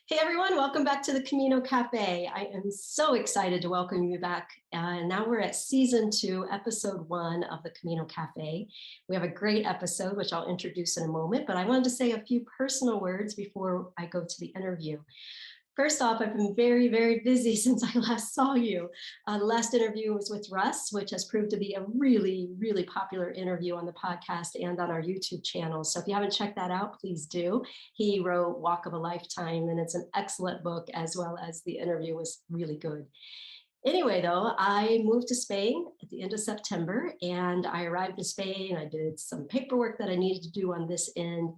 Hey everyone, welcome back to the Camino Cafe. I am so excited to welcome you back. Now we're at season 2, episode 1 of the Camino Cafe. We have a great episode, which I'll introduce in a moment, but I wanted to say a few personal words before I go to the interview. First off, I've been very, very busy since I last saw you. The last interview was with Russ, which has proved to be a really, really popular interview on the podcast and on our YouTube channel. So if you haven't checked that out, please do. He wrote Walk of a Lifetime, and it's an excellent book, as well as the interview was really good. Anyway, though, I moved to Spain at the end of September, and I arrived in Spain. I did some paperwork that I needed to do on this end.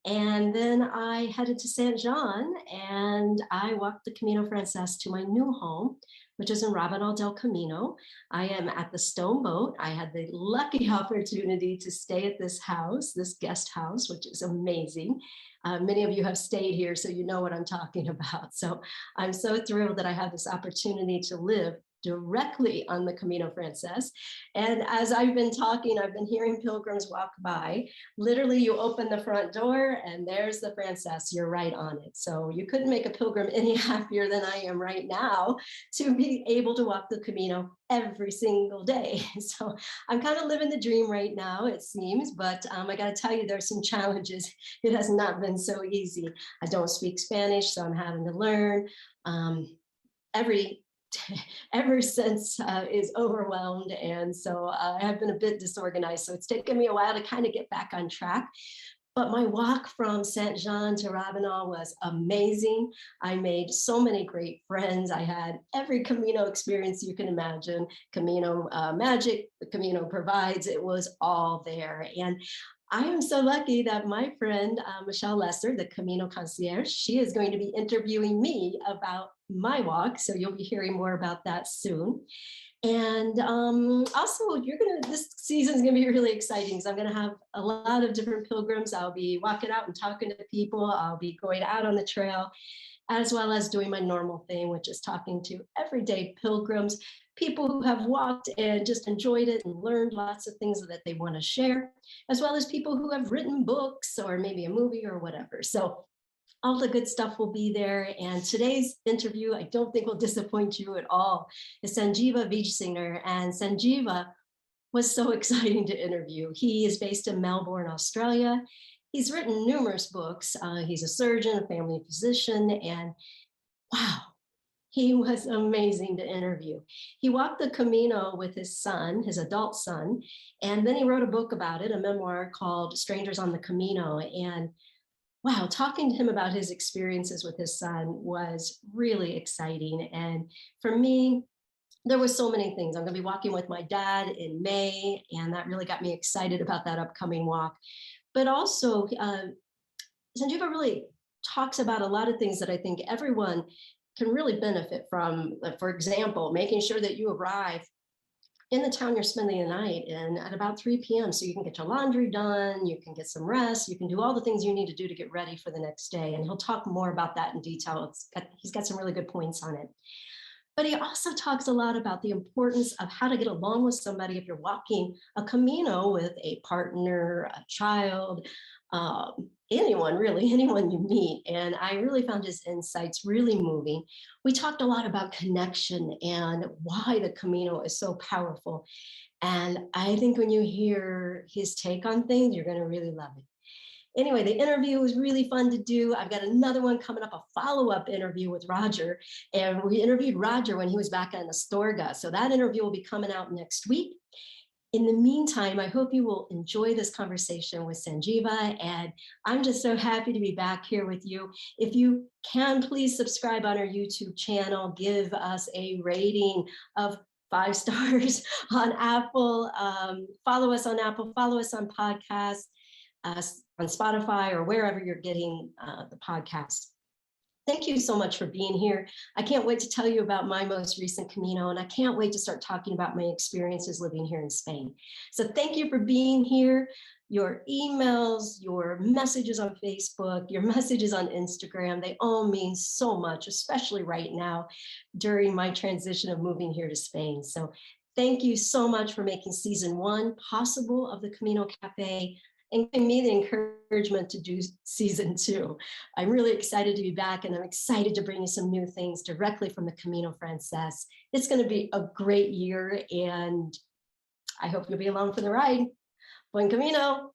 And then I headed to Saint Jean and I walked the Camino Frances to my new home, which is in Rabanal del Camino. I am at the Stone Boat. I had the lucky opportunity to stay at this house, this guest house, which is amazing. Many of you have stayed here, so you know what I'm talking about. So I'm so thrilled that I have this opportunity to live directly on the Camino Frances. And as I've been talking, I've been hearing pilgrims walk by. Literally, you open the front door and there's the Frances, you're right on it. So you couldn't make a pilgrim any happier than I am right now to be able to walk the Camino every single day. So I'm kind of living the dream right now, it seems, but I got to tell you, there's some challenges. It has not been so easy. I don't speak Spanish, so I'm having to learn. Every sense is overwhelmed, and so I have been a bit disorganized. So it's taken me a while to kind of get back on track. But my walk from Saint Jean to Rabanal was amazing. I made so many great friends. I had every Camino experience you can imagine. Camino magic, the Camino provides, it was all there. And I am so lucky that my friend, Michelle Lesser, the Camino concierge, she is going to be interviewing me about my walk. So you'll be hearing more about that soon. And also, this season is going to be really exciting because I'm going to have a lot of different pilgrims. I'll be walking out and talking to people. I'll be going out on the trail, as well as doing my normal thing, which is talking to everyday pilgrims, people who have walked and just enjoyed it and learned lots of things that they want to share, as well as people who have written books or maybe a movie or whatever. So all the good stuff will be there. And today's interview, I don't think will disappoint you at all, is Sanjeeva Vijsinger. And Sanjeeva was so exciting to interview. He is based in Melbourne, Australia. He's written numerous books. He's a surgeon, a family physician, and wow, he was amazing to interview. He walked the Camino with his son, his adult son, and then he wrote a book about it, a memoir called Strangers on the Camino. And wow, talking to him about his experiences with his son was really exciting. And for me, there were so many things. I'm going to be walking with my dad in May, and that really got me excited about that upcoming walk. But also, Sanjeeva really talks about a lot of things that I think everyone can really benefit from. For example, making sure that you arrive in the town you're spending the night in at about 3 p.m. so you can get your laundry done, you can get some rest, you can do all the things you need to do to get ready for the next day. And he'll talk more about that in detail. He's got some really good points on it. But he also talks a lot about the importance of how to get along with somebody if you're walking a Camino with a partner, a child, anyone you meet. And I really found his insights really moving. We talked a lot about connection and why the Camino is so powerful. And I think when you hear his take on things, you're going to really love it. Anyway, the interview was really fun to do. I've got another one coming up, a follow-up interview with Roger. And we interviewed Roger when he was back in Astorga. So that interview will be coming out next week. In the meantime, I hope you will enjoy this conversation with Sanjeeva. And I'm just so happy to be back here with you. If you can, please subscribe on our YouTube channel. Give us a rating of 5 stars on Apple. Follow us on Apple. Follow us on podcasts. On Spotify or wherever you're getting the podcast. Thank you so much for being here. I can't wait to tell you about my most recent Camino, and I can't wait to start talking about my experiences living here in Spain. So thank you for being here. Your emails, your messages on Facebook, your messages on Instagram, they all mean so much, especially right now during my transition of moving here to Spain. So thank you so much for making season 1 possible of the Camino Cafe. and giving me the encouragement to do season two. I'm really excited to be back, and I'm excited to bring you some new things directly from the Camino Frances. It's going to be a great year, and I hope you'll be along for the ride. Buen Camino.